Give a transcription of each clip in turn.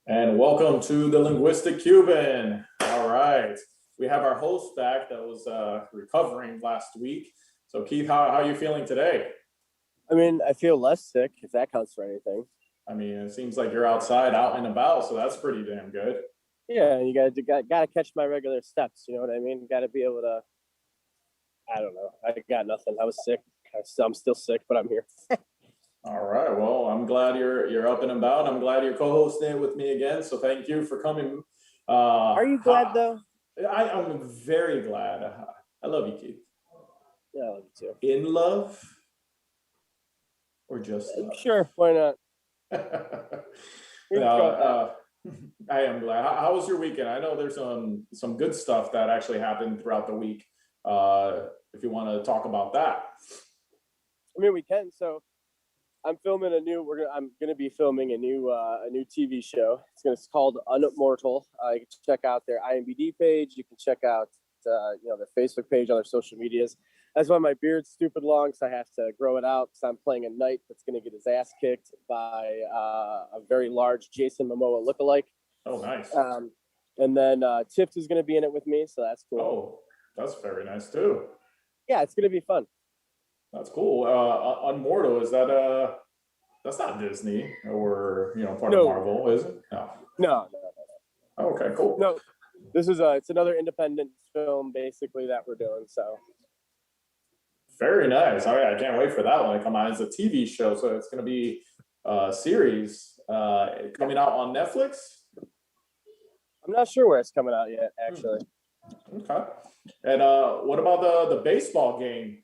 And welcome to the Linguistic Cuban. All right. We have our host back that was recovering last week. So Keith, how are you feeling today? I mean, I feel less sick, if that counts for anything. I mean, it seems like you're outside, out and about, so that's pretty damn good. Yeah, you gotta catch my regular steps, you know what I mean? Gotta be able to, I don't know. I got nothing. I was sick. I'm still sick, but I'm here. All right. Well, I'm glad you're up and about. I'm glad you're co-hosting with me again. So thank you for coming. Are you glad though? I'm very glad. I love you, Keith. Yeah, I love you too. In love or just love? Sure, why not? I am glad. How was your weekend? I know there's some good stuff that actually happened throughout the week. If you want to talk about that. I mean, we can. So I'm filming I'm gonna be filming a new TV show. It's called Unmortal. You can check out their IMDb page. You can check out their Facebook page on their social medias. That's why my beard's stupid long, so I have to grow it out because I'm playing a knight that's gonna get his ass kicked by a very large Jason Momoa lookalike. Oh, nice. And then Tips is gonna be in it with me, so that's cool. Oh, that's very nice too. Yeah, it's gonna be fun. That's cool. Unmortal, is that that's not Disney or part of Marvel, is it? No. Okay, cool. No, this is it's another independent film basically that we're doing. So very nice. All right, I can't wait for that one to come out. It's a TV show, so it's going to be a series coming out on Netflix. I'm not sure where it's coming out yet, actually. Okay. And what about the baseball game?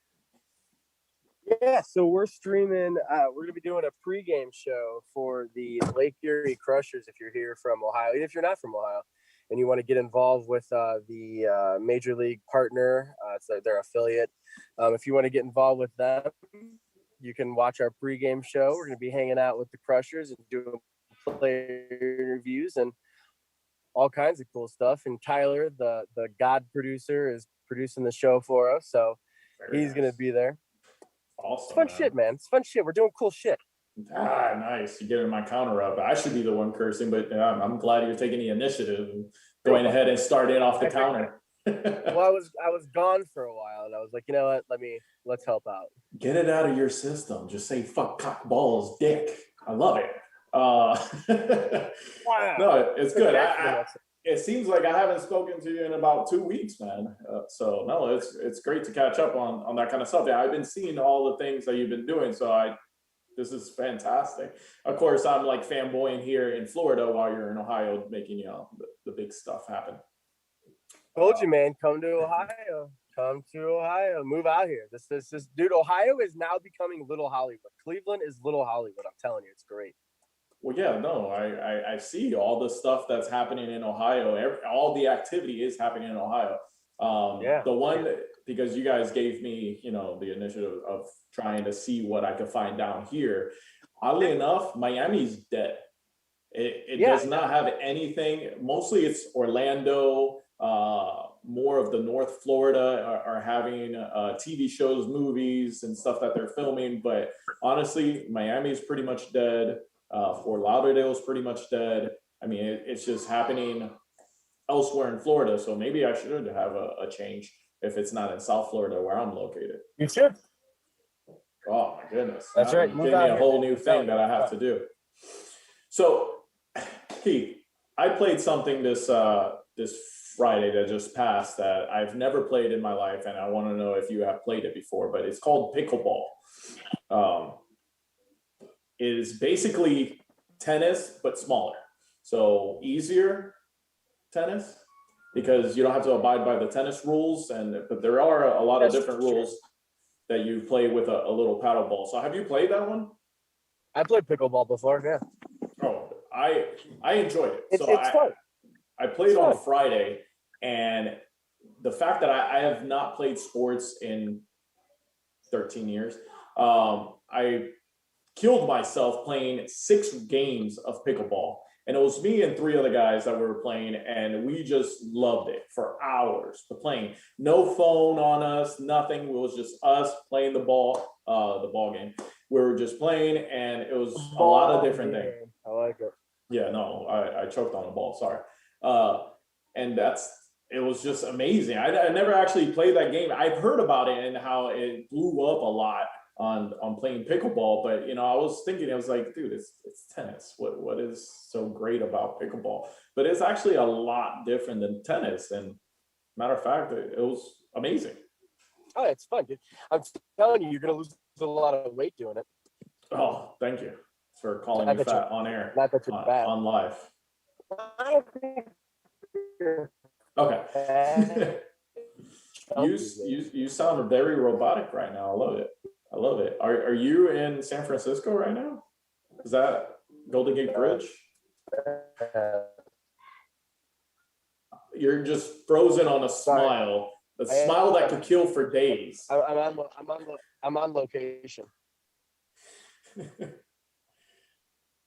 Yeah, so we're streaming. We're gonna be doing a pregame show for the Lake Erie Crushers. If you're here from Ohio, even if you're not from Ohio, and you want to get involved with the major league partner, it's their affiliate. If you want to get involved with them, you can watch our pregame show. We're gonna be hanging out with the Crushers and doing player interviews and all kinds of cool stuff. And Tyler, the God producer, is producing the show for us, so he's gonna be there. Awesome, it's fun shit, man. It's fun shit. We're doing cool shit. Nice. You're getting my counter up. I should be the one cursing, but I'm glad you're taking the initiative and going ahead and starting off the counter. Well, I was gone for a while, and I was like, you know what? Let's help out. Get it out of your system. Just say fuck, cock, balls, dick. I love it. Wow. No, it's good. It seems like I haven't spoken to you in about 2 weeks, man. So no, it's great to catch up on that kind of stuff. Yeah, I've been seeing all the things that you've been doing, so this is fantastic. Of course, I'm like fanboying here in Florida while you're in Ohio making the big stuff happen. Told you, man. Come to Ohio. Come to Ohio. Move out here. This dude. Ohio is now becoming Little Hollywood. Cleveland is Little Hollywood. I'm telling you, it's great. Well, yeah, no, I see all the stuff that's happening in Ohio. All the activity is happening in Ohio. The one, because you guys gave me, the initiative of trying to see what I could find down here. Oddly enough, Miami's dead. It does not have anything. Mostly it's Orlando, more of the North Florida are having TV shows, movies, and stuff that they're filming. But honestly, Miami is pretty much dead. Fort Lauderdale is pretty much dead. I mean, it's just happening elsewhere in Florida. So maybe I should have a change if it's not in South Florida where I'm located. You should. Oh my goodness. That's right. Give me a whole new thing that I have to do. So, Keith, I played something this Friday that just passed that I've never played in my life, and I want to know if you have played it before. But it's called pickleball. It is basically tennis but smaller, so easier tennis because you don't have to abide by the tennis rules, but there are a lot of different rules that you play with a little paddle ball. So, have you played that one? I played pickleball before. Yeah. Oh, I enjoyed it. It's fun. I played on Friday, and the fact that I have not played sports in 13 years, I killed myself playing 6 games of pickleball. And it was me and 3 other guys that were playing, and we just loved it for hours. Playing, no phone on us, nothing. It was just us playing the ball game. We were just playing, and it was a lot of different things. I like it. Yeah, no, I choked on the ball. Sorry. And it was just amazing. I never actually played that game. I've heard about it and how it blew up a lot on playing pickleball, but I was thinking, I was like, dude, it's tennis. What is so great about pickleball? But it's actually a lot different than tennis. And matter of fact, it was amazing. Oh, it's fun, dude. I'm telling you, you're gonna lose a lot of weight doing it. Oh, thank you for calling me fat on air. Not that you're bad. On live. Okay. You sound very robotic right now. I love it. I love it. Are you in San Francisco right now? Is that Golden Gate Bridge? You're just frozen on a smile. A smile that could kill for days. I'm on location.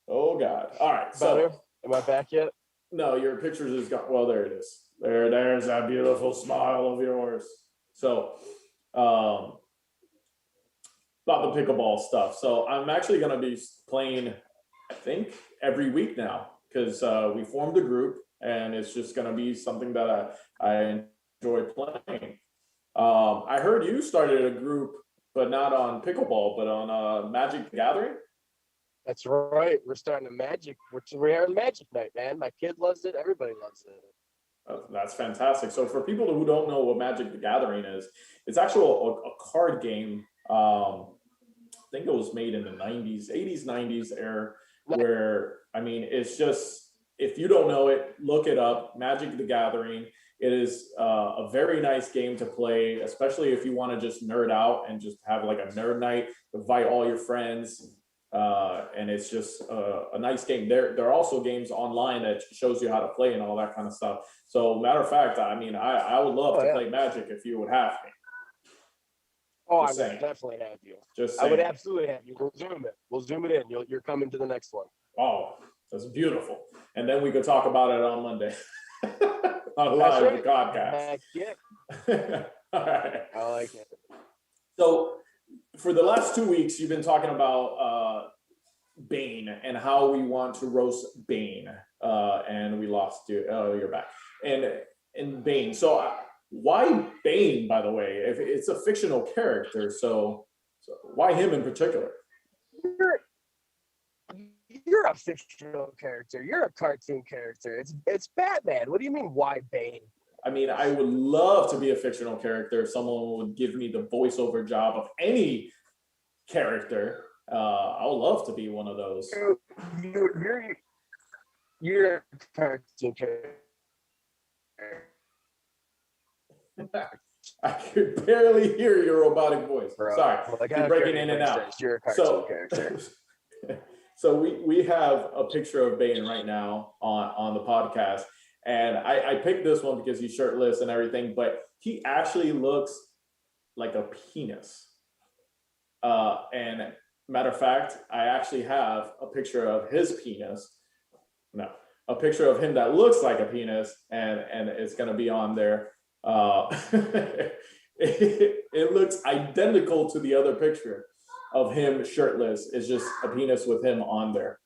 Oh God! All right. Better? Am I back yet? No, your pictures is gone. Well, there it is. There's that beautiful smile of yours. So, about the pickleball stuff. So I'm actually going to be playing, I think, every week now because we formed a group, and it's just going to be something that I enjoy playing. I heard you started a group, but not on pickleball, but on Magic the Gathering. That's right. We're starting a Magic. We're having Magic night, man. My kid loves it. Everybody loves it. That's fantastic. So for people who don't know what Magic the Gathering is, it's actually a card game. I think it was made in the 90s, 80s, 90s era, where, I mean, it's just, if you don't know it, look it up, Magic the Gathering. It is a very nice game to play, especially if you want to just nerd out and just have like a nerd night, invite all your friends. And it's just a nice game. There are also games online that shows you how to play and all that kind of stuff. So matter of fact, I mean, I would love to play Magic if you would have me. Oh, I would definitely have you. I would absolutely have you. We'll Zoom it. We'll Zoom it in. You're coming to the next one. Oh, that's beautiful. And then we could talk about it on Monday. On live podcast. Yeah. All right. I like it. So for the last 2 weeks, you've been talking about Bane and how we want to roast Bane. And we lost you. Oh, you're back. And Bane. So why Bane, by the way? If it's a fictional character, so why him in particular? You're a fictional character. You're a cartoon character. It's Batman. What do you mean, why Bane? I mean, I would love to be a fictional character if someone would give me the voiceover job of any character. I would love to be one of those. You're a cartoon character. I could barely hear your robotic voice. Bro, Sorry, like you're breaking in and out. You're a cartoon character. So we have a picture of Bane right now on the podcast, and I picked this one because he's shirtless and everything, but he actually looks like a penis. And matter of fact, I actually have a picture of his penis. No, a picture of him that looks like a penis, and it's gonna be on there. It looks identical to the other picture of him shirtless. It's just a penis with him on there.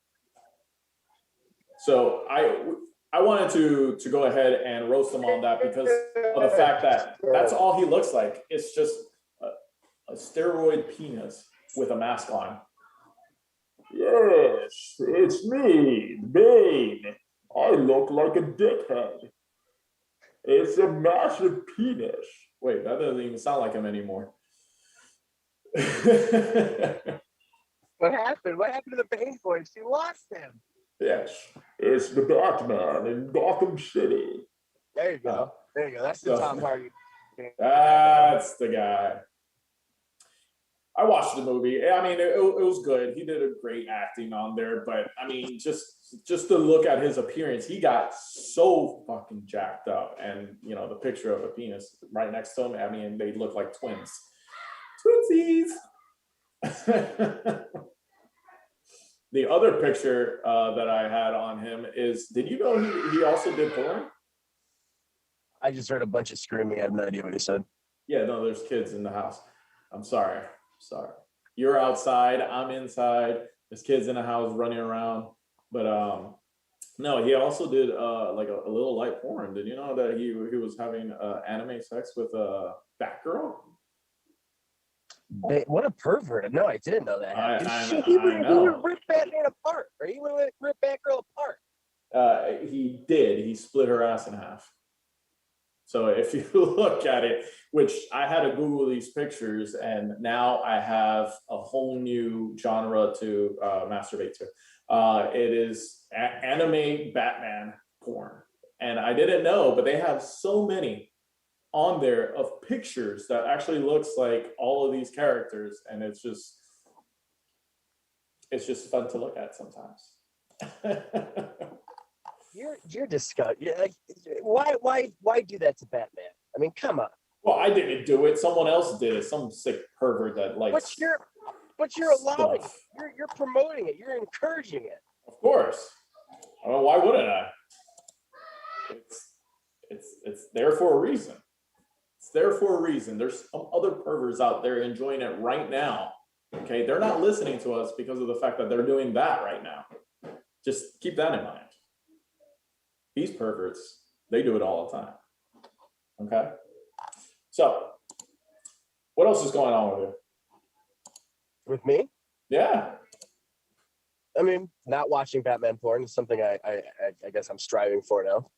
So I wanted to go ahead and roast him on that because of the fact that that's all he looks like. It's just a steroid penis with a mask on. Yes, it's me, Bane. I look like a dickhead. It's a massive penis. Wait, that doesn't even sound like him anymore. What happened? What happened to the Bane voice? You lost him. Yes, it's the Batman in Gotham City. There you go. There you go. That's the Tom Hardy. That's the guy. I watched the movie. I mean, it was good. He did a great acting on there, but I mean, just to look at his appearance, he got so fucking jacked up. And you know, the picture of a penis right next to him, I mean, they look like twins. Twinsies. The other picture that I had on him is, did you know he also did porn? I just heard a bunch of screaming. I have no idea what he said. Yeah, no, there's kids in the house. I'm sorry. You're outside, I'm inside. There's kids in the house running around. But no, he also did like a little light porn. Did you know that he was having anime sex with a Batgirl? What a pervert. No, I didn't know that. He would rip Batman apart, or he would rip Batgirl apart. He did. He split her ass in half. So if you look at it, which I had to Google these pictures, and now I have a whole new genre to masturbate to. It is anime Batman porn. And I didn't know, but they have so many on there of pictures that actually looks like all of these characters. And it's just fun to look at sometimes. You're disgusting. Like, why do that to Batman? I mean, come on. Well, I didn't do it. Someone else did it. Some sick pervert that likes. But you're allowing it. You're promoting it. You're encouraging it. Of course. I mean, why wouldn't I? It's there for a reason. It's there for a reason. There's some other perverts out there enjoying it right now. Okay, they're not listening to us because of the fact that they're doing that right now. Just keep that in mind. These perverts, they do it all the time. Okay? So, what else is going on with you? With me? Yeah. I mean, not watching Batman porn is something I guess I'm striving for now.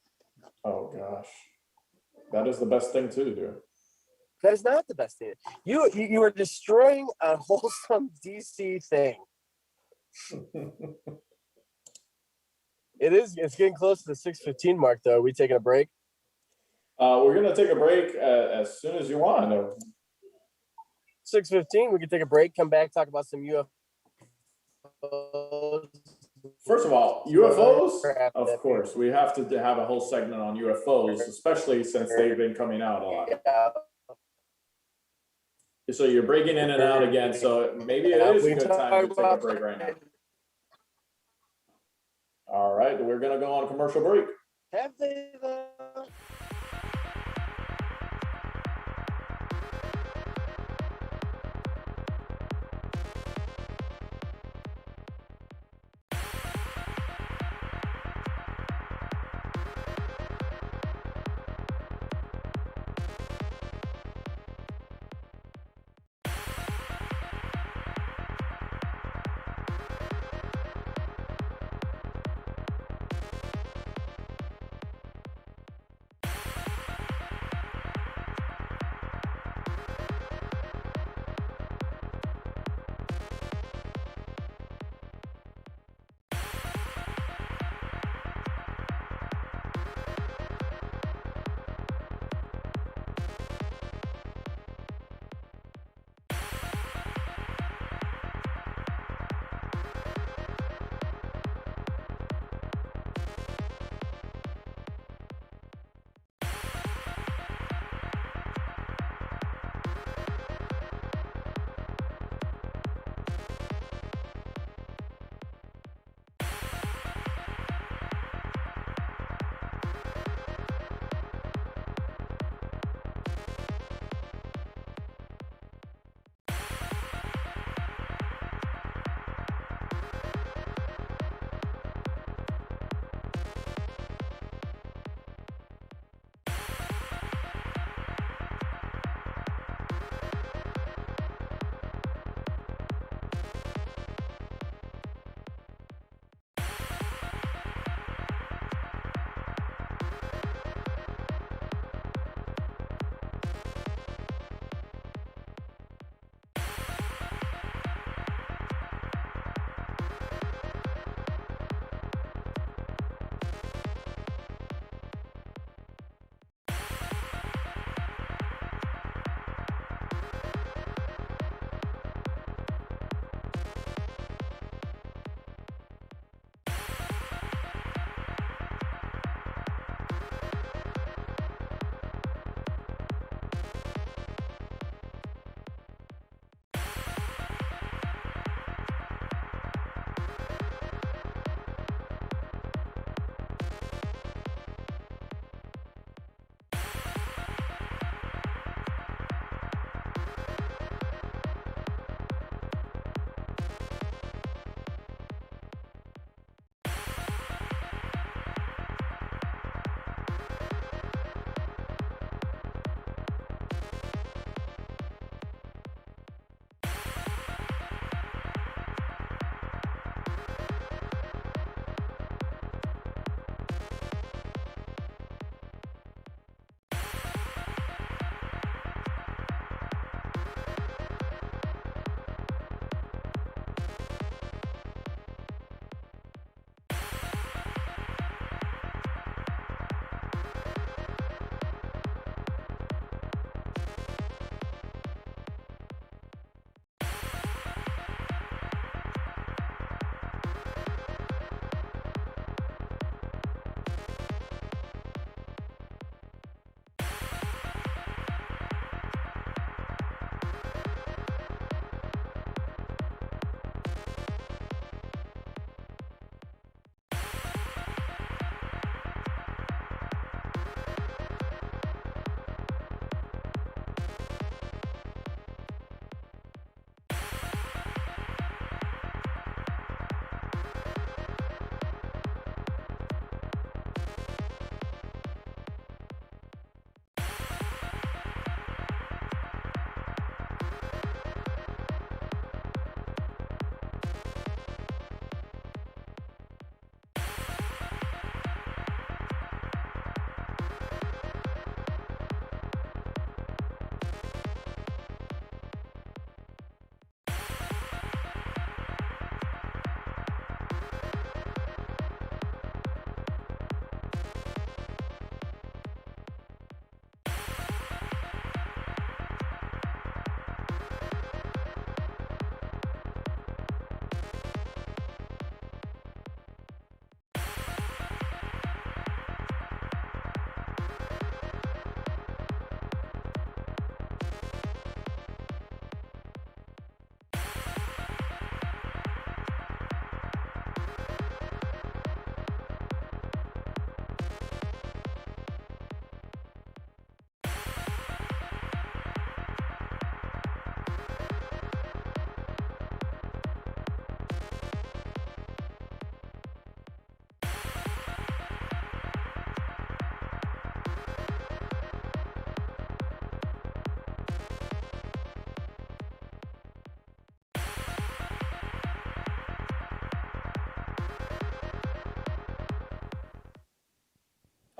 Oh, gosh. That is the best thing to do. That is not the best thing. You are destroying a wholesome DC thing. It's getting close to the 6:15 mark, though. Are we taking a break? We're going to take a break as soon as you want. 6:15, we can take a break, come back, talk about some UFOs. First of all, UFOs, of course. We have to have a whole segment on UFOs, especially since they've been coming out a lot. Yeah. So you're breaking in and out again, so maybe it is a good time to take a break right now. All right, we're going to go on a commercial break. Have they though?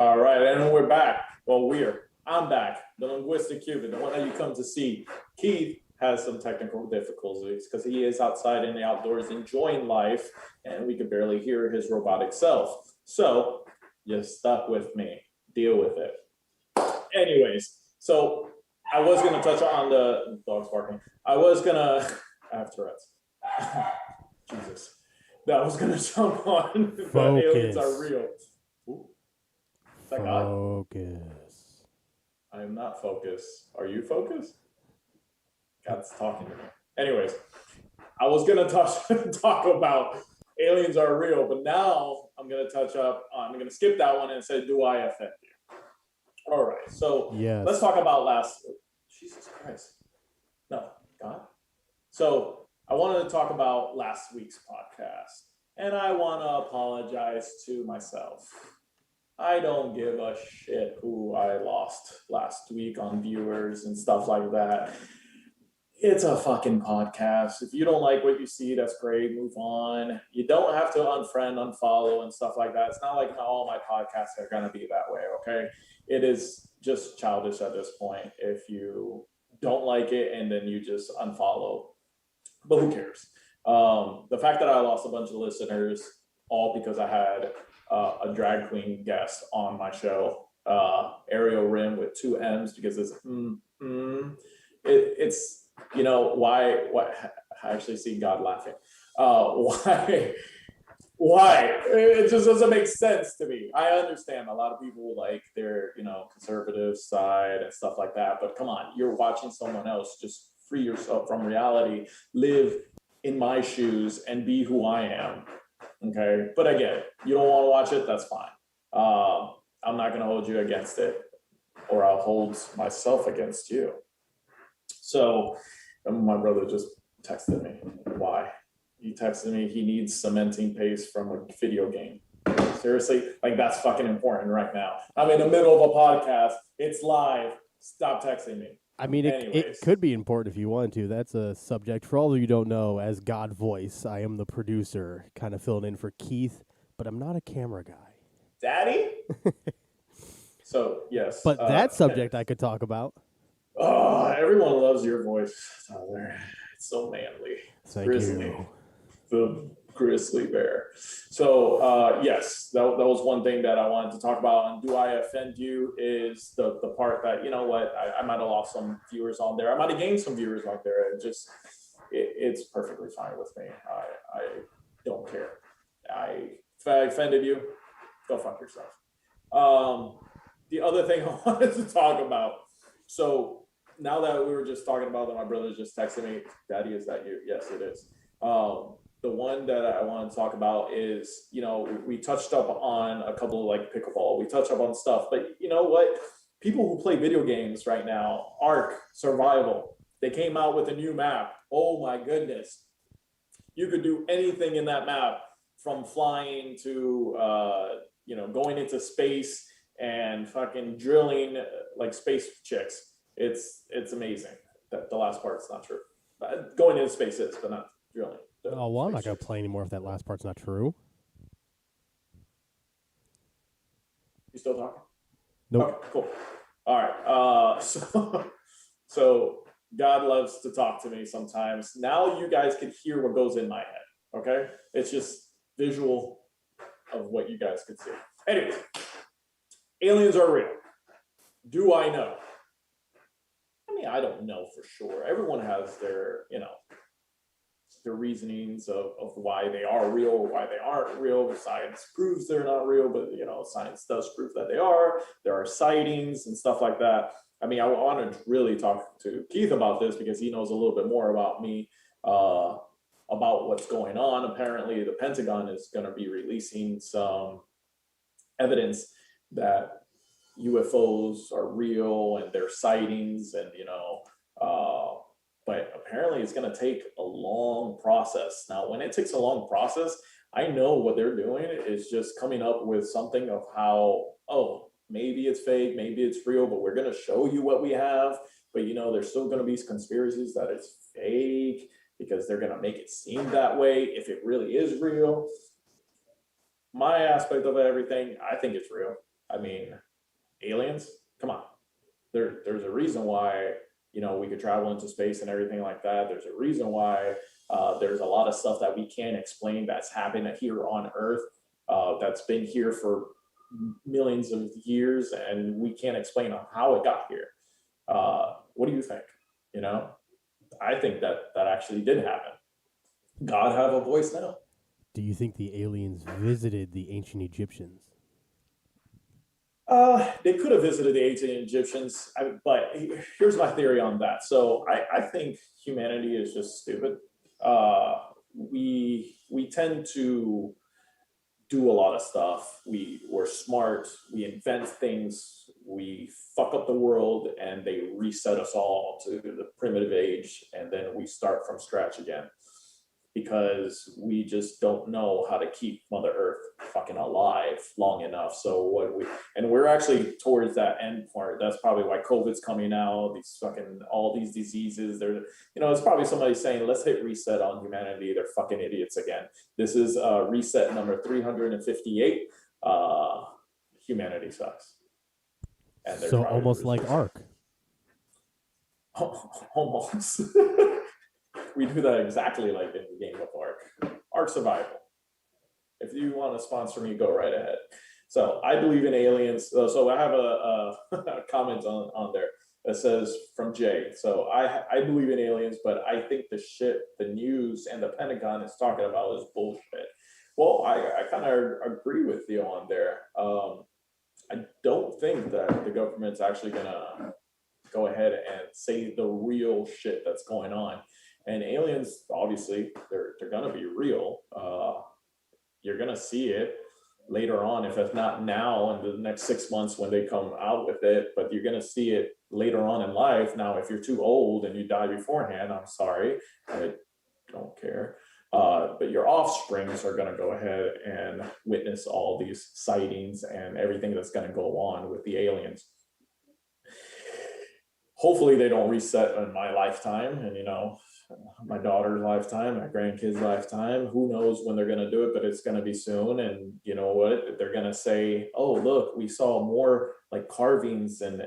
All right, and we're back. Well, I'm back. The Linguistic Cuban, the one that you come to see. Keith has some technical difficulties because he is outside in the outdoors enjoying life, and we could barely hear his robotic self. So you're stuck with me. Deal with it. Anyways, so I was going to touch on the dog's barking. I have Tourette's. Jesus. That was going to jump on. The aliens are real. Ooh. Focus. I am not focused. Are you focused? God's talking to me. Anyways, I was going to talk about aliens are real, but now I'm going to skip that one and say, do I offend you? All right, so let's talk about Jesus Christ. No, God. So I wanted to talk about last week's podcast, and I want to apologize to myself. I don't give a shit who I lost last week on viewers and stuff like that. It's a fucking podcast. If you don't like what you see, that's great. Move on. You don't have to unfriend, unfollow, and stuff like that. It's not like all my podcasts are going to be that way, okay? It is just childish at this point if you don't like it and then you just unfollow. But who cares? The fact that I lost a bunch of listeners, all because I had a drag queen guest on my show, Ariel Rim with 2 M's because it's it's you know why I actually see God laughing. Why it just doesn't make sense to me. I understand a lot of people like their conservative side and stuff like that, but come on, you're watching someone else. Just free yourself from reality, live in my shoes and be who I am. Okay, but again, you don't want to watch it, that's fine. I'm not going to hold you against it, or I'll hold myself against you. So my brother just texted me. Why? He texted me he needs cementing paste from a video game. Seriously? Like, that's fucking important right now. I'm in the middle of a podcast. It's live. Stop texting me. I mean, it could be important if you want to. That's a subject. For all of you who don't know, as God Voice, I am the producer, kind of filling in for Keith, but I'm not a camera guy. Daddy? So, yes. But that subject I could talk about. Oh, everyone loves your voice, Tyler. It's so manly. It's grizzly. You. The grizzly bear. So, yes, that was one thing that I wanted to talk about. And do I offend you is the part that, you know what, I might have lost some viewers on there. I might have gained some viewers on there. It's perfectly fine with me. I don't care. If I offended you, go fuck yourself. The other thing I wanted to talk about, so now that we were just talking about that, my brother just texted me, Daddy, is that you? Yes, it is. The one that I want to talk about is, we touched up on a couple of like pickleball. We touched up on stuff, but you know what? People who play video games right now, Ark Survival, they came out with a new map. Oh my goodness. You could do anything in that map, from flying to, going into space and fucking drilling like space chicks. It's amazing. The last part's not true. Going into space is, but not drilling. Oh, well, I'm not going to play anymore if that last part's not true. You still talking? Nope. Okay, cool. All right. So God loves to talk to me sometimes. Now you guys can hear what goes in my head, okay? It's just visual of what you guys could see. Anyways, aliens are real. Do I know? I mean, I don't know for sure. Everyone has their, their reasonings of why they are real or why they aren't real. Science proves they're not real, but science does prove that they are. There are sightings and stuff like that. I mean, I want to really talk to Keith about this because he knows a little bit more about me, about what's going on. Apparently, the Pentagon is going to be releasing some evidence that UFOs are real and they're sightings, and but apparently it's going to take a long process. Now, when it takes a long process, I know what they're doing is just coming up with something of how, maybe it's fake, maybe it's real, but we're going to show you what we have. But there's still going to be conspiracies that it's fake because they're going to make it seem that way if it really is real. My aspect of everything, I think it's real. I mean, aliens, come on. There's a reason why, we could travel into space and everything like that. There's a reason why there's a lot of stuff that we can't explain that's happened here on Earth, that's been here for millions of years, and we can't explain how it got here. What do you think? I think that actually did happen. God have a voice now. Do you think the aliens visited the ancient Egyptians? They could have visited the ancient Egyptians, but here's my theory on that. So I think humanity is just stupid. We tend to do a lot of stuff. We're smart. We invent things. We fuck up the world, and they reset us all to the primitive age, and then we start from scratch again, because we just don't know how to keep Mother Earth fucking alive long enough. So we're actually towards that end part. That's probably why COVID's coming out, all these diseases. It's probably somebody saying, let's hit reset on humanity. They're fucking idiots again. This is reset number 358. Humanity sucks. And so almost like Ark. Almost. We do that exactly like in the game of Ark Survival. If you want to sponsor me, go right ahead. So I believe in aliens. So I have a comment on there that says from Jay. So I believe in aliens, but I think the shit the news and the Pentagon is talking about is bullshit. Well, I kind of agree with you on there. I don't think that the government's actually gonna go ahead and say the real shit that's going on. And aliens, obviously, they're gonna be real. You're gonna see it later on, if it's not now in the next 6 months when they come out with it, but you're gonna see it later on in life. Now, if you're too old and you die beforehand, I'm sorry, I don't care. But your offsprings are gonna go ahead and witness all these sightings and everything that's gonna go on with the aliens. Hopefully they don't reset in my lifetime, and my daughter's lifetime, my grandkids' lifetime. Who knows when they're going to do it, but it's going to be soon. And you know what? They're going to say, oh, look, we saw more like carvings and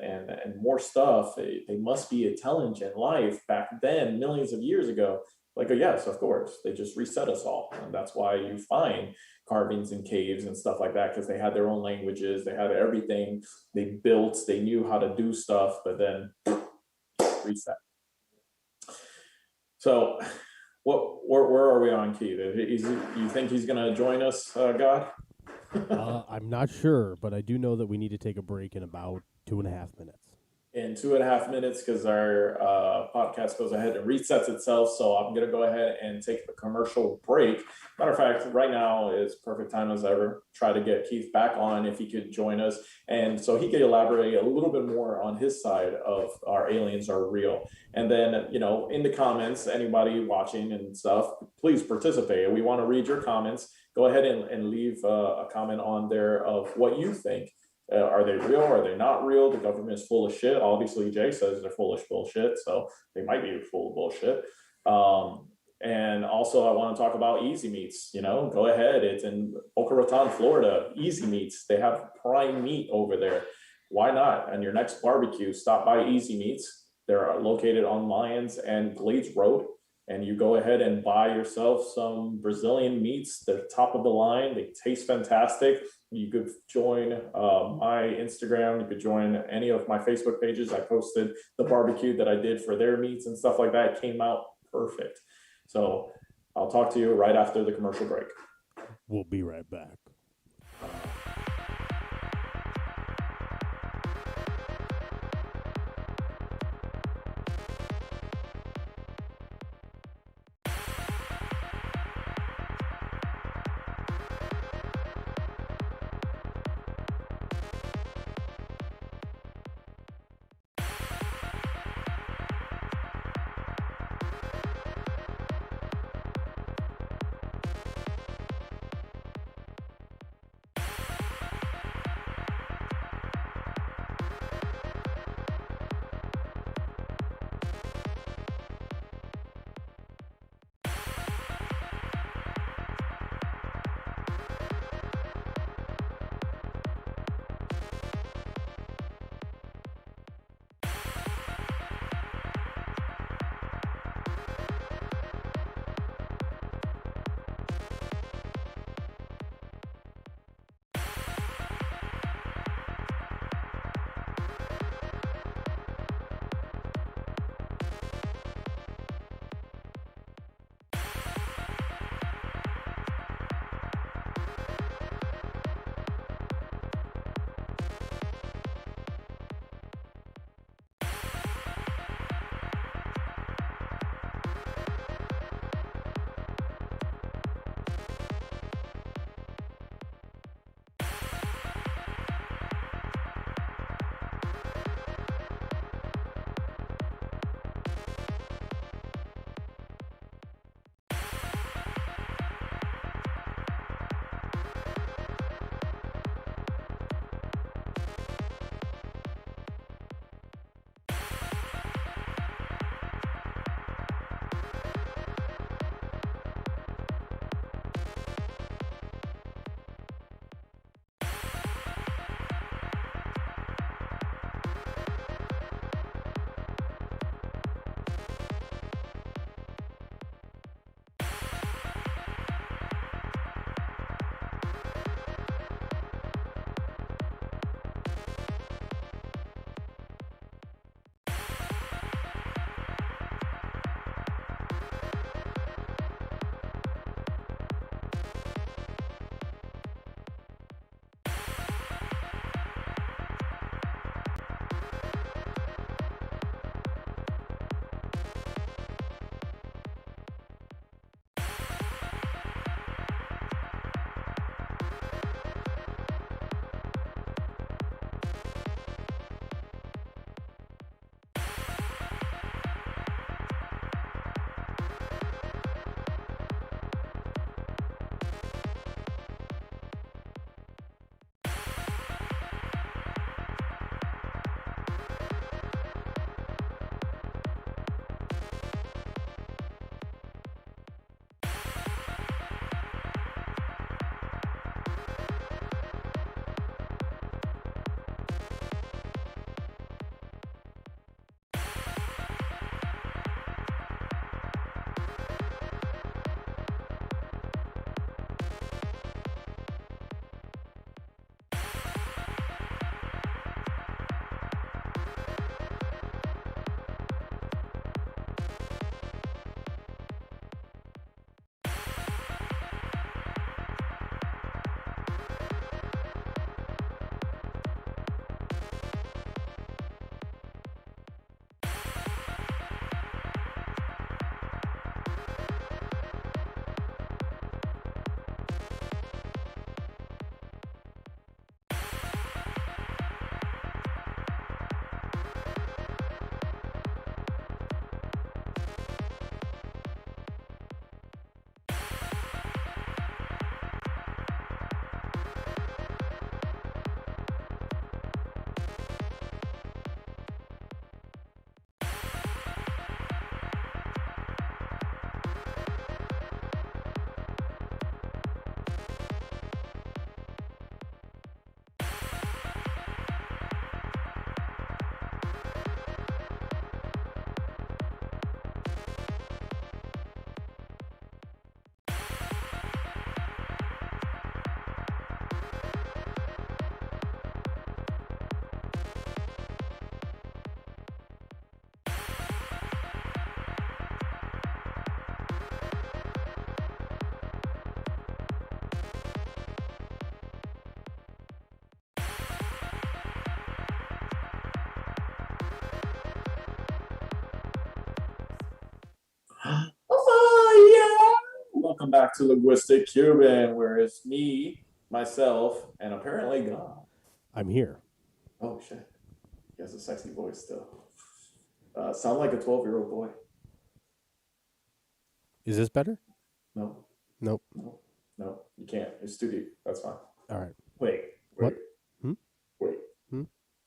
more stuff. They must be intelligent life back then, millions of years ago. Like, yes, of course. They just reset us all. And that's why you find carvings in caves and stuff like that, because they had their own languages. They had everything they built. They knew how to do stuff, but then reset. So, where are we on, Keith? You think he's going to join us, God? I'm not sure, but I do know that we need to take a break in about 2.5 minutes. In 2.5 minutes, because our podcast goes ahead and resets itself. So I'm going to go ahead and take the commercial break. Matter of fact, right now is perfect time as ever. Try to get Keith back on if he could join us. And so he could elaborate a little bit more on his side of our aliens are real. And then, in the comments, anybody watching and stuff, please participate. We want to read your comments. Go ahead and leave a comment on there of what you think. Are they real? Are they not real? The government is full of shit. Obviously, Jay says they're full of bullshit, so they might be full of bullshit. And also, I want to talk about Easy Meats. Go ahead. It's in Boca Raton, Florida. Easy Meats. They have prime meat over there. Why not? On your next barbecue, stop by Easy Meats. They're located on Lyons and Glades Road. And you go ahead and buy yourself some Brazilian meats. They're top of the line. They taste fantastic. You could join my Instagram. You could join any of my Facebook pages. I posted the barbecue that I did for their meats and stuff like that. It came out perfect. So I'll talk to you right after the commercial break. We'll be right back. welcome back to Linguistic Cuban, where it's me, myself, and apparently God. I'm here. Oh shit, he has a sexy voice still. Sound like a 12-year-old boy. Is this better? No. Nope. No, you can't. It's too deep. That's fine. All right. Wait. What? Wait.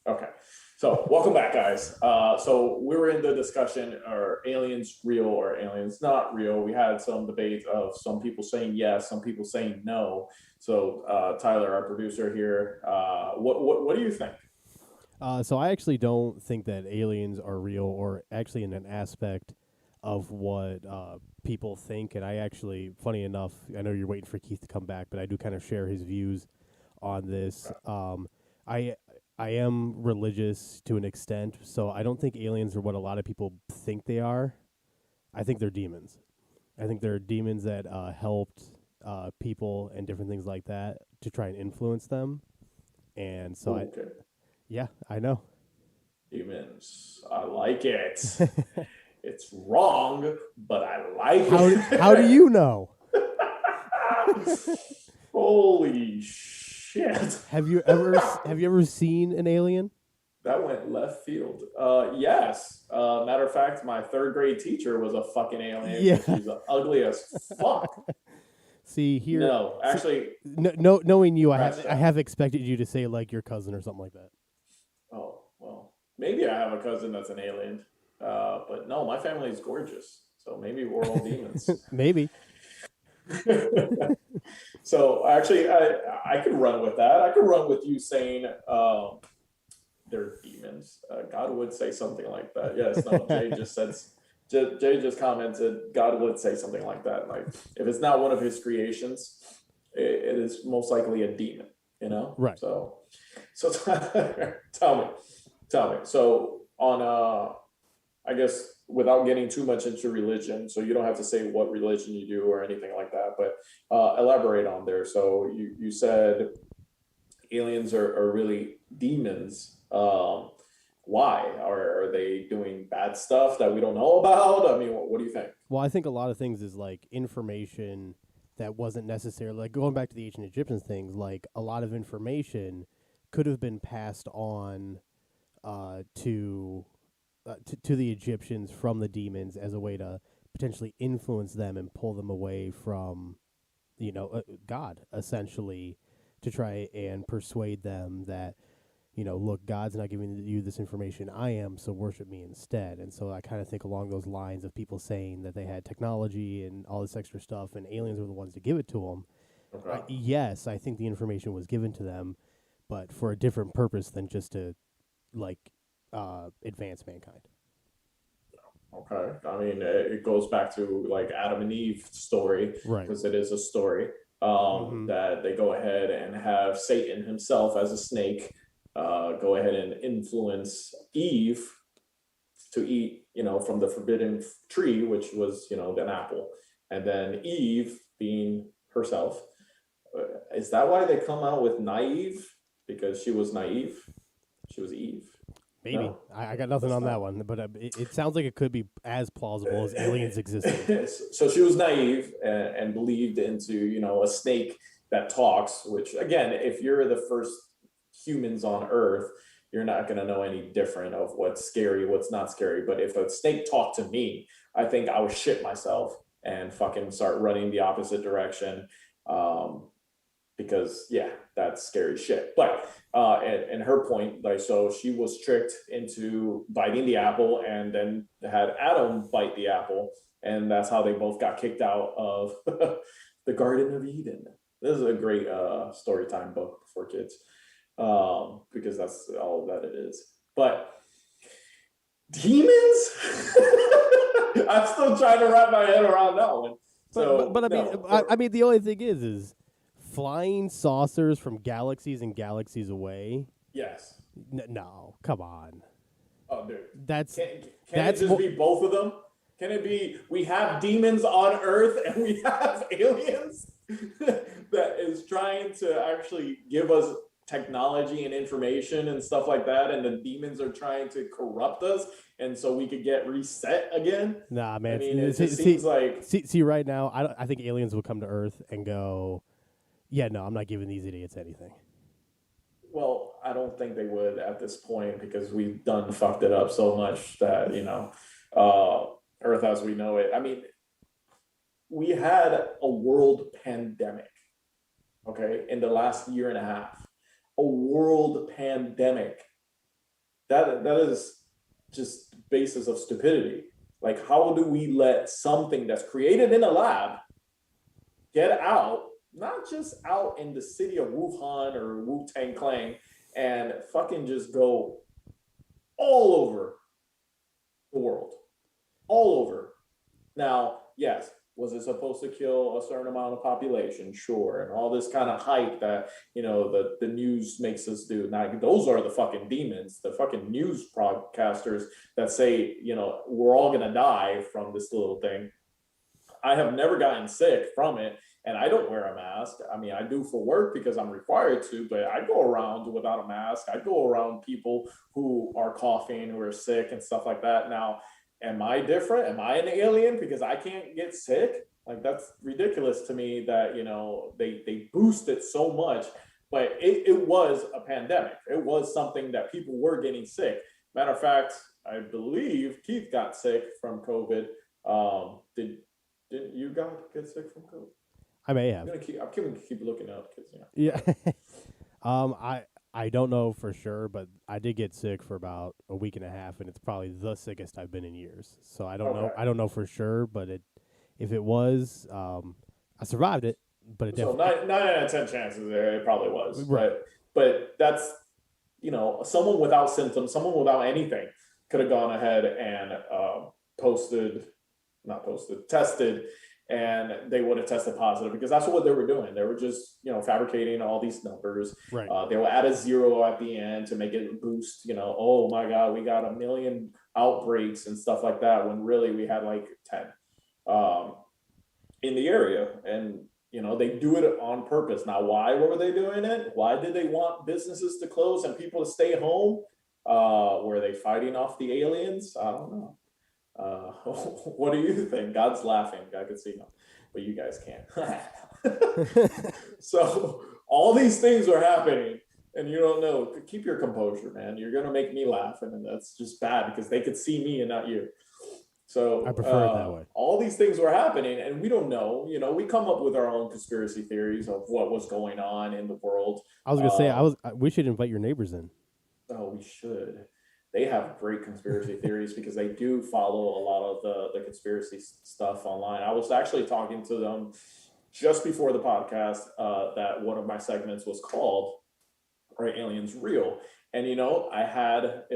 Okay. So welcome back, guys. So we were in the discussion: are aliens real or aliens not real? We had some debate of some people saying yes, some people saying no. So Tyler, our producer here, what do you think? So I actually don't think that aliens are real, or actually in an aspect of what people think. And I actually, funny enough, I know you're waiting for Keith to come back, but I do kind of share his views on this. I am religious to an extent, so I don't think aliens are what a lot of people think they are. I think they're demons. I think they're demons that helped people and different things like that to try and influence them. And so I know. Demons. I like it. It's wrong, but I like it. How do you know? Holy shit. Have you ever seen an alien? That went left field. Yes. Matter of fact, my third grade teacher was a fucking alien. Yeah. She's ugly as fuck. See here. No, actually. No, knowing you, I have expected you to say like your cousin or something like that. Oh well, maybe I have a cousin that's an alien. But no, my family is gorgeous. So maybe we're all demons. Maybe. So actually, I could run with that. I could run with you saying they're demons. God would say something like that. Yes, no, Jay just said. Jay just commented, God would say something like that. Like, if it's not one of his creations, it is most likely a demon, you know? Right. So tell me. So on, I guess, without getting too much into religion, so you don't have to say what religion you do or anything like that, but elaborate on there. So you said aliens are really demons. Why? Are they doing bad stuff that we don't know about? I mean, what do you think? Well, I think a lot of things is like information that wasn't necessarily, like going back to the ancient Egyptians things, like a lot of information could have been passed on to the Egyptians from the demons as a way to potentially influence them and pull them away from, God, essentially, to try and persuade them that, look, God's not giving you this information. I am, so worship me instead. And so I kind of think along those lines of people saying that they had technology and all this extra stuff, and aliens were the ones to give it to them. Okay. Yes, I think the information was given to them, but for a different purpose than just to, advance mankind. Okay. I mean, it goes back to like Adam and Eve story, right? Because it is a story that they go ahead and have Satan himself as a snake go ahead and influence Eve to eat, from the forbidden tree, which was, an apple. And then Eve being herself. Is that why they come out with naive? Because she was naive? She was Eve. Maybe. No? I got nothing on that one, but it sounds like it could be as plausible as aliens existing. So she was naive and believed into, a snake that talks, which, again, if you're the first humans on Earth, you're not going to know any different of what's scary, what's not scary. But if a snake talked to me, I think I would shit myself and fucking start running the opposite direction. Because that's scary shit. But and her point, so she was tricked into biting the apple and then had Adam bite the apple. And that's how they both got kicked out of the Garden of Eden. This is a great story time book for kids. Because that's all that it is. But demons? I'm still trying to wrap my head around that one. So, but I mean, the only thing is flying saucers from galaxies and galaxies away. Yes. No, come on. Oh, dude. That's it just be both of them? Can it be we have demons on Earth and we have aliens that is trying to actually give us technology and information and stuff like that, and the demons are trying to corrupt us, and so we could get reset again? Nah, man. I mean, it just seems like... See, right now, I think aliens will come to Earth and go, yeah, no, I'm not giving these idiots anything. Well, I don't think they would at this point, because we've done fucked it up so much that, Earth as we know it. I mean, we had a world pandemic, okay, in the last year and a half. A world pandemic. That is just basis of stupidity. Like, how do we let something that's created in a lab get out, not just out in the city of Wuhan or Wu-Tang Clan, and fucking just go all over the world? All over. Now, yes, was it supposed to kill a certain amount of population? Sure. And all this kind of hype that, the news makes us do. Now, those are the fucking demons, the fucking news broadcasters that say, we're all going to die from this little thing. I have never gotten sick from it, and I don't wear a mask. I mean, I do for work because I'm required to, but I go around without a mask. I go around people who are coughing, who are sick and stuff like that. Now, am I different? Am I an alien because I can't get sick? Like, that's ridiculous to me that, they boost it so much, but it was a pandemic. It was something that people were getting sick. Matter of fact, I believe Keith got sick from COVID. Didn't you guys get sick from COVID? I may have. I'm gonna keep looking up because Yeah. I don't know for sure, but I did get sick for about a week and a half, and it's probably the sickest I've been in years. So I don't know. I don't know for sure, but if it was, I survived it. But it definitely 9 out of 10 chances it probably was. Right. But that's someone without symptoms, someone without anything could have gone ahead and tested, and they would have tested positive, because that's what they were doing. They were just, fabricating all these numbers. Right. They will add a zero at the end to make it boost, oh my God, we got 1 million outbreaks and stuff like that, when really we had like 10 in the area. And, they do it on purpose. Now, why were they doing it? Why did they want businesses to close and people to stay home? Were they fighting off the aliens? I don't know. What do you think? God's laughing. I can see him, but you guys can't. So all these things are happening, and you don't know. Keep your composure, man. You're gonna make me laugh, and that's just bad because they could see me and not you. So I prefer it that way. All these things were happening, and we don't know. We come up with our own conspiracy theories of what was going on in the world. I was gonna say we should invite your neighbors in. Oh, we should. They have great conspiracy theories because they do follow a lot of the conspiracy stuff online. I was actually talking to them just before the podcast that one of my segments was called, Are Aliens Real? And, it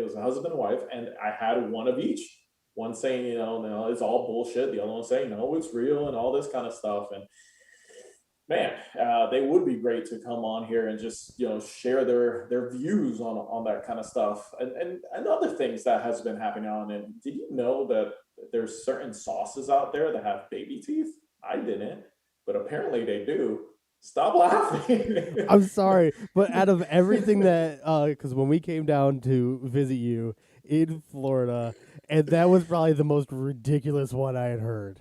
was a husband and wife, and I had one of each. One saying, no, it's all bullshit. The other one saying, no, it's real, and all this kind of stuff. And man, they would be great to come on here and just, share their views on that kind of stuff. And other things that has been happening on. And did you know that there's certain sauces out there that have baby teeth? I didn't, but apparently they do. Stop laughing. I'm sorry, but out of everything that, because when we came down to visit you in Florida, and that was probably the most ridiculous one I had heard.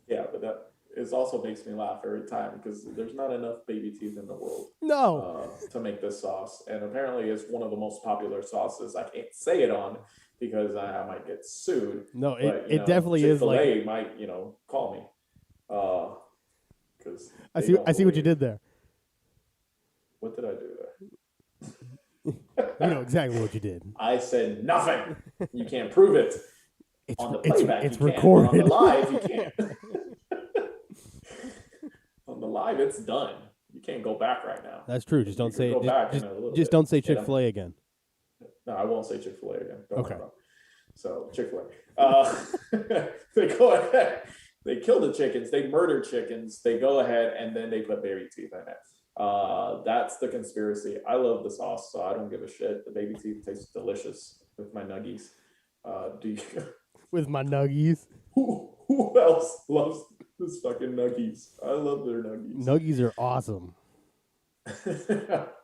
Yeah, but that it also makes me laugh every time because there's not enough baby teeth in the world. No. To make this sauce, and apparently it's one of the most popular sauces. I can't say it on because I might get sued. No, but, it definitely is like Chick-fil-A might call me. Because I see what you did there. What did I do there? You know exactly what you did. I said nothing. You can't prove it. On the playback, it's you recorded. Can. On the live, you can't. On the live, it's done. You can't go back right now. That's true. Just don't say it. Just don't say Chick-fil-A again. No, I won't say Chick-fil-A again. Okay. So Chick-fil-A. They go ahead. They kill the chickens. They murder chickens. They go ahead and then they put baby teeth in it. That's the conspiracy. I love the sauce, so I don't give a shit. The baby teeth tastes delicious with my nuggies. Do you? With my nuggies. Who else loves this fucking nuggies? I love their nuggies. Nuggies are awesome.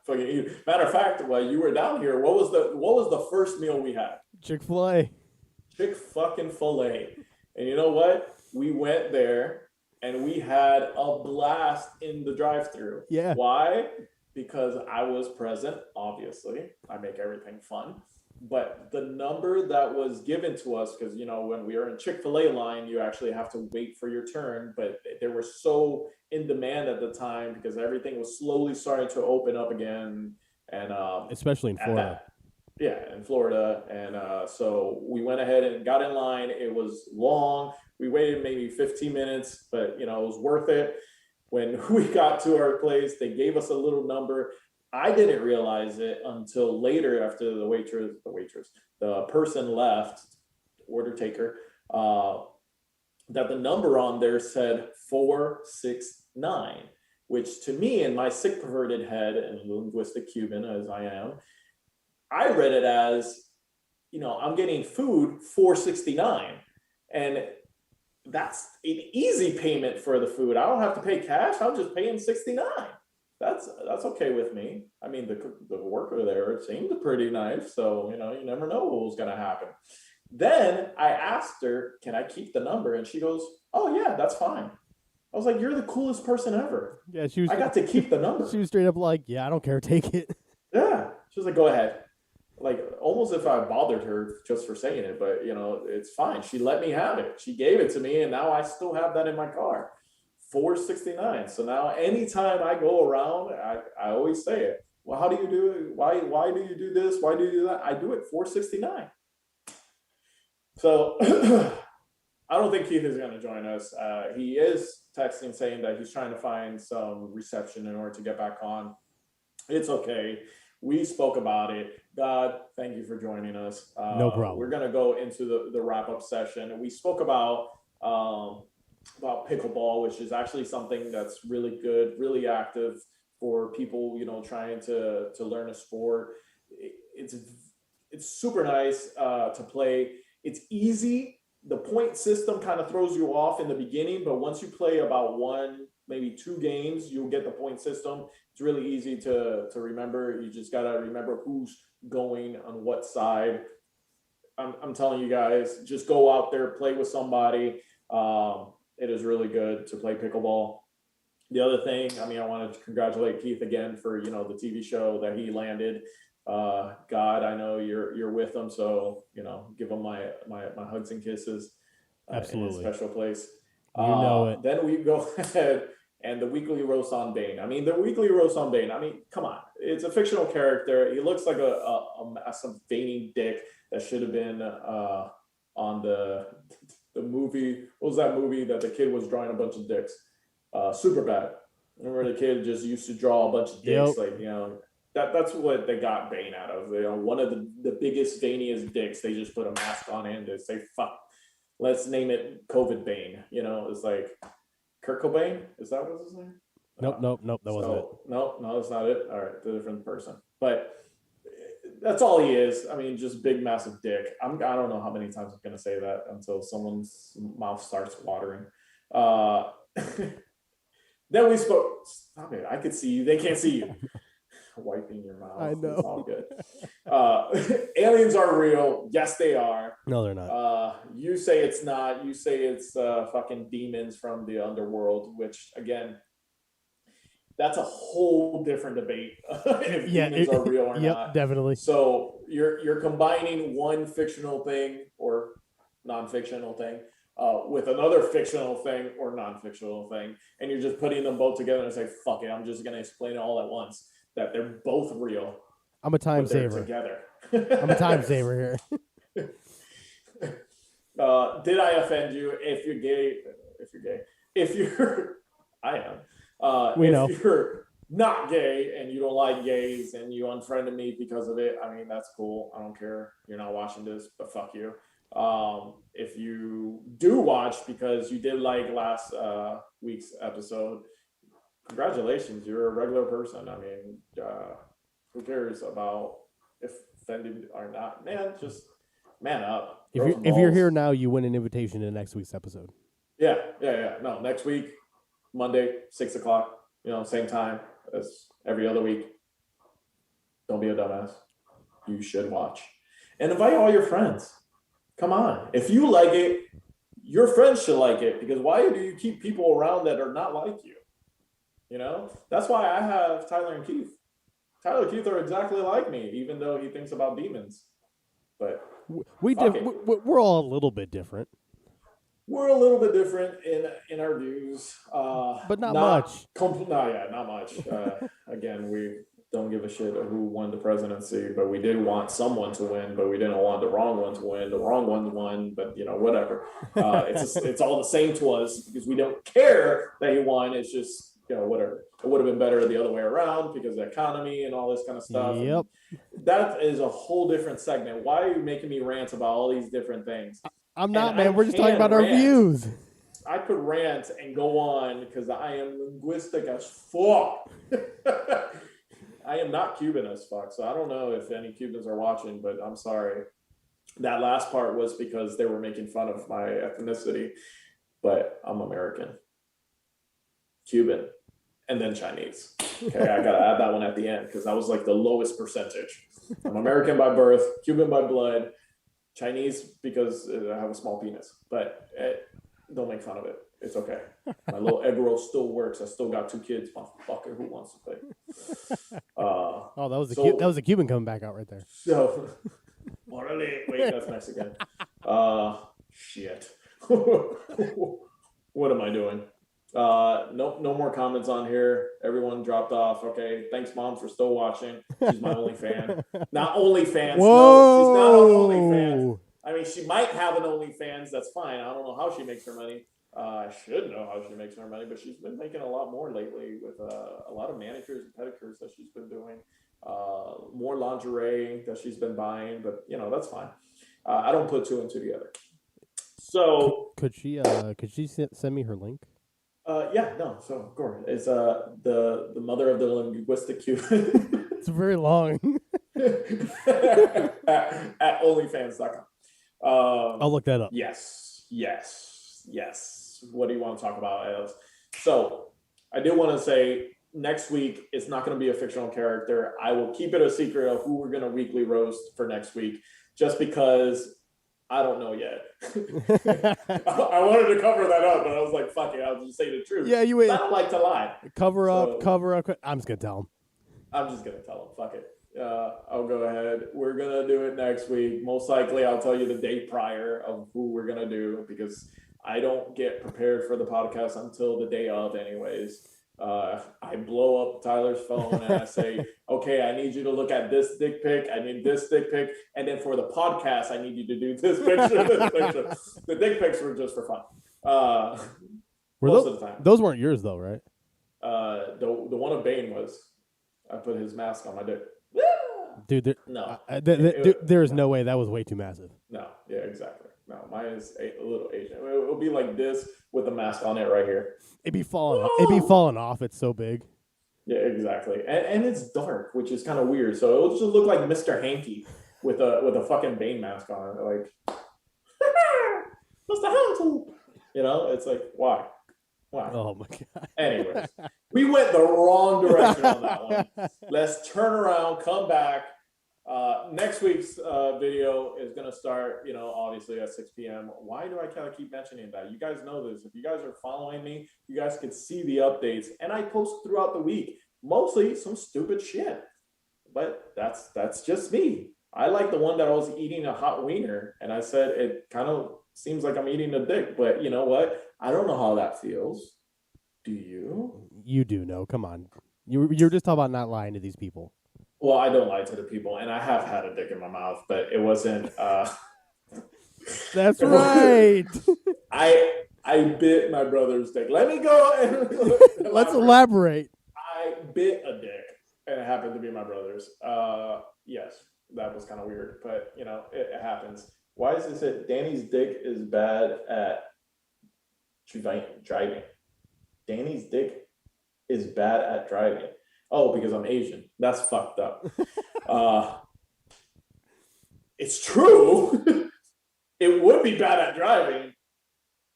Fucking eat. Matter of fact, while you were down here, what was the first meal we had? Chick-fil-A. Chick-fucking-fil-A. And you know what? We went there and we had a blast in the drive-thru. Yeah. Why? Because I was present, obviously. I make everything fun. But the number that was given to us, because, you know, when we were in Chick-fil-A line, you actually have to wait for your turn. But they were so in demand at the time because everything was slowly starting to open up again. And especially in Florida. In Florida. And so we went ahead and got in line. It was long. We waited maybe 15 minutes, but, you know, it was worth it. When we got to our place, they gave us a little number. I didn't realize it until later after the person left, order taker, that the number on there said 469, which to me, in my sick perverted head and linguistic Cuban as I am, I read it as, you know, I'm getting food $4.69, and that's an easy payment for the food. I don't have to pay cash. I'll just pay in $69. That's okay with me. I mean, the worker there seemed pretty nice, so you know, you never know what was gonna happen. Then I asked her, "Can I keep the number?" And she goes, "Oh yeah, that's fine." I was like, "You're the coolest person ever." Yeah, she was. I got to keep the number. She was straight up like, "Yeah, I don't care, take it." Yeah, she was like, "Go ahead." Like almost if I bothered her just for saying it, but you know, it's fine. She let me have it. She gave it to me, and now I still have that in my car. $4.69. So now anytime I go around, I always say it. Well, how do you do it? Why do you do this? Why do you do that? I do it $4.69. So I don't think Keith is going to join us. He is texting saying that he's trying to find some reception in order to get back on. It's okay. We spoke about it. God, thank you for joining us. No problem. We're going to go into the wrap-up session. We spoke about pickleball, which is actually something that's really good, really active for people, you know, trying to learn a sport. It's super nice to play. It's easy. The point system kind of throws you off in the beginning, but once you play about one, maybe two games, you'll get the point system. It's really easy to remember. You just got to remember who's going on what side. I'm telling you guys, just go out there, play with somebody. It is really good to play pickleball. The other thing, I mean, I wanted to congratulate Keith again for, you know, the TV show that he landed. God, I know you're with him, so, you know, give him my hugs and kisses. Absolutely. In a special place. You know it. Then we go ahead and the weekly roast on Bane. I mean, come on. It's a fictional character. He looks like a some veiny dick that should have been on the movie. What was that movie that the kid was drawing a bunch of dicks? Superbad. Remember the kid just used to draw a bunch of dicks. Yep. Like, you know, that's what they got Bane out of. You know, one of the biggest, veiniest dicks. They just put a mask on him to say, fuck, let's name it COVID Bane. You know, it's like Kurt Cobain. Is that what his name? Nope. That wasn't it. No, that's not it. All right, it's a different person. But that's all he is. I mean, just big, massive dick. I don't know how many times I'm gonna say that until someone's mouth starts watering. Then we spoke. Stop it! I could see you. They can't see you. Wiping your mouth. I know. It's all good. Aliens are real. Yes, they are. No, they're not. You say it's not. You say it's fucking demons from the underworld, which again, that's a whole different debate. If demons are real or not. Definitely. So you're combining one fictional thing or non-fictional thing with another fictional thing or non-fictional thing, and you're just putting them both together and say, "Fuck it, I'm just gonna explain it all at once." That they're both real. I'm a time saver. Together. I'm a time saver here. Did I offend you? If you're gay, I am. We know. If you're not gay and you don't like gays and you unfriended me because of it, I mean, that's cool. I don't care. You're not watching this, but fuck you. If you do watch because you did like last week's episode, congratulations, you're a regular person. I mean, who cares about if offended or not? Man, just man up. If you're here now, you win an invitation to next week's episode. Yeah. No, next week, Monday, 6:00. You know, same time. every other week. Don't be a dumbass. You should watch. And invite all your friends. Come on. If you like it, your friends should like it, because why do you keep people around that are not like you? You know? That's why I have Tyler and Keith. Tyler and Keith are exactly like me, even though he thinks about demons. But we're all a little bit different. We're a little bit different in our views, but not much. Not much. Again, we don't give a shit who won the presidency, but we did want someone to win, but we didn't want the wrong one to win. The wrong one won, but whatever. It's all the same to us, because we don't care that he won. It's just whatever. It would have been better the other way around because of the economy and all this kind of stuff. Yep. And that is a whole different segment. Why are you making me rant about all these different things? I'm not, man. We're just talking about our views. I could rant and go on because I am linguistic as fuck. I am not Cuban as fuck, so I don't know if any Cubans are watching, but I'm sorry. That last part was because they were making fun of my ethnicity, but I'm American, Cuban, and then Chinese. Okay, I gotta add that one at the end because that was like the lowest percentage. I'm American by birth, Cuban by blood, Chinese because I have a small penis, but don't make fun of it. It's okay. My little egg roll still works. I still got 2 kids. Motherfucker, who wants to play? That was a Cuban coming back out right there. So, wait, that's Mexican. Shit. What am I doing? No more comments on here. Everyone dropped off. Okay, thanks, Mom, for still watching. She's my only fan. Not OnlyFans. No, she's not on OnlyFans. I mean, she might have an OnlyFans. That's fine. I don't know how she makes her money. I should know how she makes her money, but she's been making a lot more lately with a lot of manicures and pedicures that she's been doing. More lingerie that she's been buying, but that's fine. I don't put 2 and 2 together. So could she send me her link? So of course it's the mother of the linguistic Cuban. It's very long. at onlyfans.com. I'll look that up. Yes. What do you want to talk about, Alex? So I did want to say next week it's not going to be a fictional character. I will keep it a secret of who we're going to weekly roast for next week, just because I don't know yet. I wanted to cover that up, but I was like, fuck it, I'll just say the truth. Yeah, you wait. I don't like to lie. Cover up. I'm just going to tell him. I'm just going to tell him. Fuck it. I'll go ahead. We're going to do it next week. Most likely, I'll tell you the day prior of who we're going to do, because I don't get prepared for the podcast until the day of anyways. I blow up Tyler's phone and I say, okay, I need you to look at this dick pic. I need this dick pic. And then for the podcast, I need you to do this picture, this picture. The dick pics were just for fun. Most of the time. Those weren't yours though, right? The one of Bane was. I put his mask on my dick. Dude, no. There is no way. That was way too massive. No, yeah, exactly. No, mine is a little Asian. It'll be like this with the mask on it right here. It'd be falling off. It'd be falling off. It's so big. Yeah, exactly. And it's dark, which is kind of weird. So it'll just look like Mr. Hanky with a fucking Bane mask on it. Like, Mr. Hanky. It's like, why? Oh my God. Anyways, we went the wrong direction on that one. Let's turn around, come back. Next week's video is going to start, obviously at 6 p.m. Why do I kind of keep mentioning that? You guys know this. If you guys are following me, you guys can see the updates. And I post throughout the week, mostly some stupid shit. But that's just me. I like the one that I was eating a hot wiener. And I said, it kind of seems like I'm eating a dick. But you know what? I don't know how that feels. Do you? You do know. Come on. You're just talking about not lying to these people. Well, I don't lie to the people, and I have had a dick in my mouth, but it wasn't. That's right. I bit my brother's dick. Let me go and let's elaborate. I bit a dick, and it happened to be my brother's. Yes, that was kind of weird, but it happens. Why is this? Danny's dick is bad at driving. Danny's dick is bad at driving. Oh, because I'm Asian. That's fucked up. It's true. It would be bad at driving.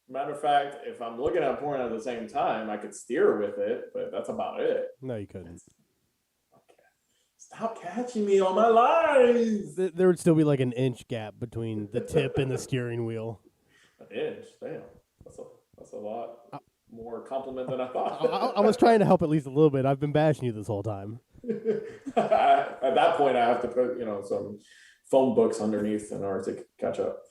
Matter of fact, if I'm looking at porn at the same time, I could steer with it, but that's about it. No, you couldn't. Stop catching me on my lies. There would still be like an inch gap between the tip and the steering wheel. An inch? Damn. That's a lot more compliment than I thought. I was trying to help at least a little bit. I've been bashing you this whole time. At that point, I have to put, some phone books underneath in order to catch up.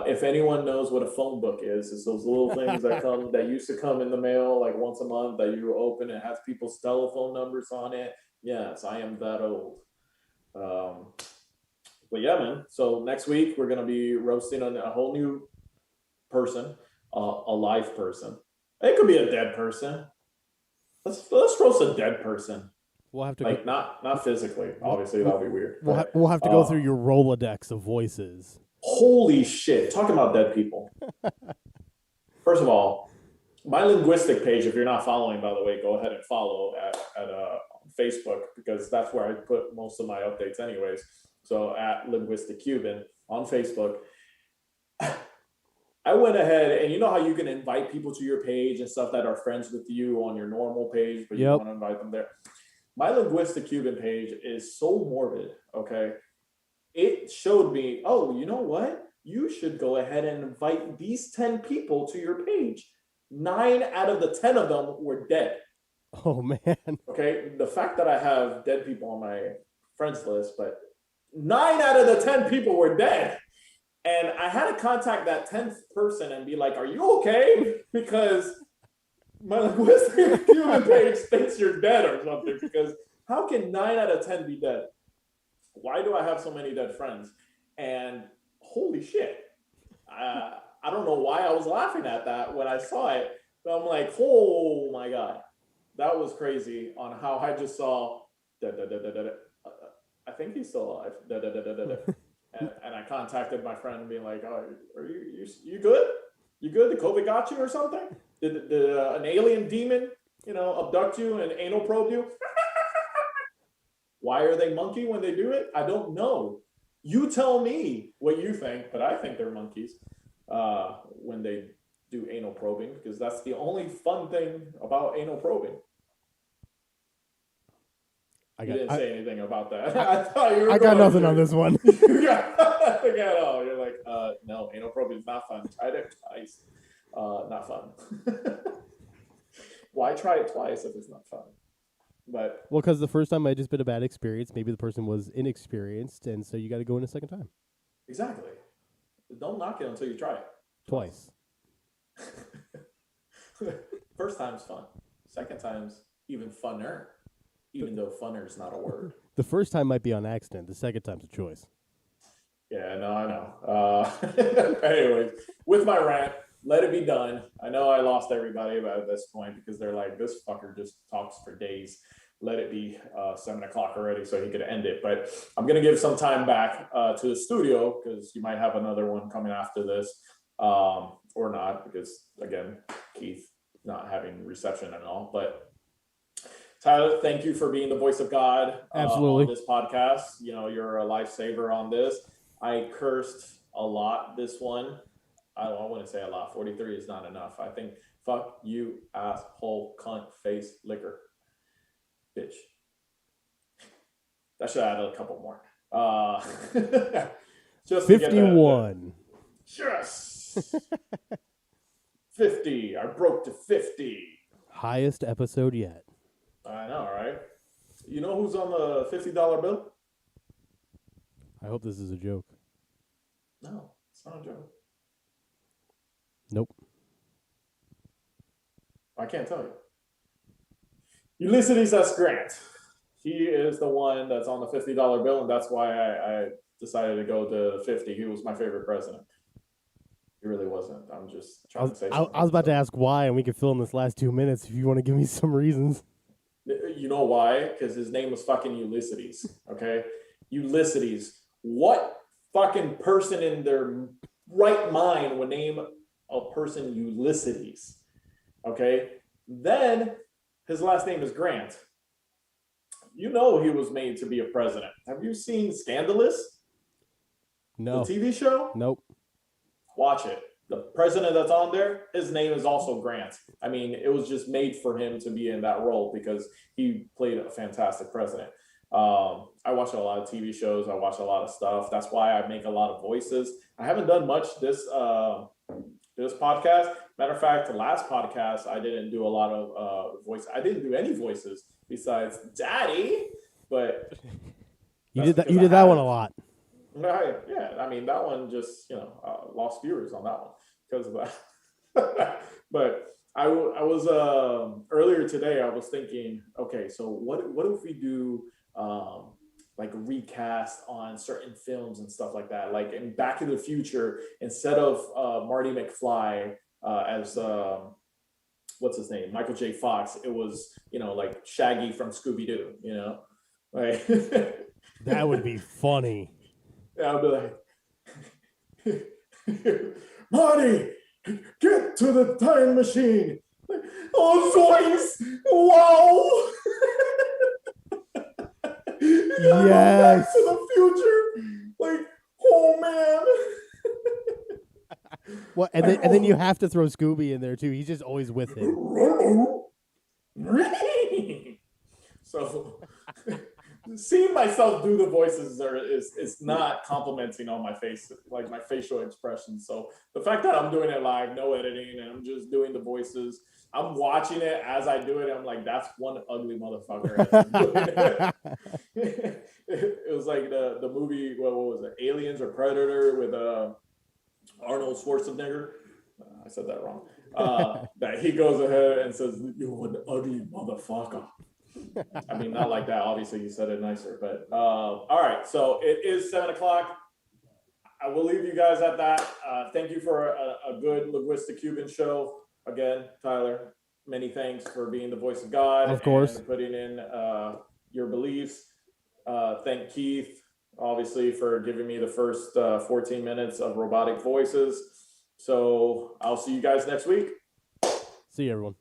If anyone knows what a phone book is, it's those little things that used to come in the mail like once a month that you open and it has people's telephone numbers on it. Yes, I am that old. But yeah, man. So next week we're gonna be roasting a whole new person, a live person. It could be a dead person. Let's roast a dead person. We'll have to like not physically. Obviously, that'll be weird. We'll have to go through your Rolodex of voices. Holy shit! Talking about dead people. First of all, my linguistic page. If you're not following, by the way, go ahead and follow at Facebook, because that's where I put most of my updates, anyways. So at Linguistic Cuban on Facebook. I went ahead, and you know how you can invite people to your page and stuff that are friends with you on your normal page, but you want to invite them there. My Linguistic Cuban page is so morbid, okay? It showed me, oh, you know what? You should go ahead and invite these 10 people to your page. 9 out of the 10 of them were dead. Oh, man. Okay, the fact that I have dead people on my friends list, but 9 out of the 10 people were dead. And I had to contact that 10th person and be like, are you okay? Because my Linguistic Cuban page thinks you're dead or something. Because how can 9 out of 10 be dead? Why do I have so many dead friends? And holy shit. I don't know why I was laughing at that when I saw it. But I'm like, oh my God. That was crazy on how I just saw, I think he's still alive. And I contacted my friend and being like, oh, are you good? You good? The COVID got you or something? Did an alien demon, abduct you and anal probe you? Why are they monkey when they do it? I don't know. You tell me what you think, but I think they're monkeys when they do anal probing, because that's the only fun thing about anal probing. You didn't say anything about that. I thought you were. I got nothing on this one. You got nothing at all. You're like, no, anal probing is not fun. Tried it twice. Not fun. Why try it twice if it's not fun? But because the first time might have just been a bad experience. Maybe the person was inexperienced, and so you got to go in a second time. Exactly. Don't knock it until you try it. Twice. First time's fun. Second time's even funner. Even though funner is not a word. The first time might be on accident. The second time's a choice. Yeah, no, I know. Anyways, with my rant, let it be done. I know I lost everybody at this point because they're like, this fucker just talks for days. Let it be 7 o'clock already so he could end it. But I'm going to give some time back to the studio because you might have another one coming after this or not because, again, Keith not having reception and all. But Tyler, thank you for being the voice of God Absolutely. On this podcast. You're a lifesaver on this. I cursed a lot this one. I wouldn't say a lot. 43 is not enough. I think fuck you, asshole, cunt, face, liquor, bitch. That should add a couple more. Just 51. Yes. 50. I broke to 50. Highest episode yet. I know, right? You know who's on the $50 bill? I hope this is a joke. No, it's not a joke. Nope. I can't tell you. Ulysses S. Grant. He is the one that's on the $50 bill, and that's why I decided to go to 50. He was my favorite president. He really wasn't. I'm just trying to say something. I was about to ask why, and we can fill in this last 2 minutes if you want to give me some reasons. You know why? Because his name was fucking Ulysses, okay? Ulysses. What fucking person in their right mind would name a person Ulysses, okay? Then his last name is Grant. You know he was made to be a president. Have you seen Scandalous? No. The TV show? Nope. Watch it. The president that's on there, his name is also Grant. I mean, it was just made for him to be in that role because he played a fantastic president. I watch a lot of TV shows. I watch a lot of stuff. That's why I make a lot of voices. I haven't done much this podcast. Matter of fact, the last podcast I didn't do a lot of voice. I didn't do any voices besides Daddy. But you did that. You did that one a lot. Yeah, I mean that one just lost viewers on that one because of that. But I was earlier today. I was thinking, okay, so what if we do like recast on certain films and stuff like that, like in Back to the Future, instead of Marty McFly as what's his name, Michael J. Fox, it was like Shaggy from Scooby Doo, like that would be funny. Yeah, I'd be like, Marty, get to the time machine. Oh, Zoinks! Wow! Yes. Back to the Future. Like, oh man. Well, and then you have to throw Scooby in there too. He's just always with him. So seeing myself do the voices is not complimenting on my face, like my facial expressions. So the fact that I'm doing it live, no editing, and I'm just doing the voices, I'm watching it as I do it. I'm like, that's one ugly motherfucker. It was like the movie, what was it, Aliens or Predator with Arnold Schwarzenegger. I said that wrong. That he goes ahead and says, "You're an ugly motherfucker." I mean, not like that. Obviously, you said it nicer, but all right. So it is 7:00. I will leave you guys at that. Thank you for a good Linguistic Cuban show. Again, Tyler, many thanks for being the voice of God. Of course. And putting in your beliefs. Thank Keith, obviously, for giving me the first 14 minutes of robotic voices. So I'll see you guys next week. See you, everyone.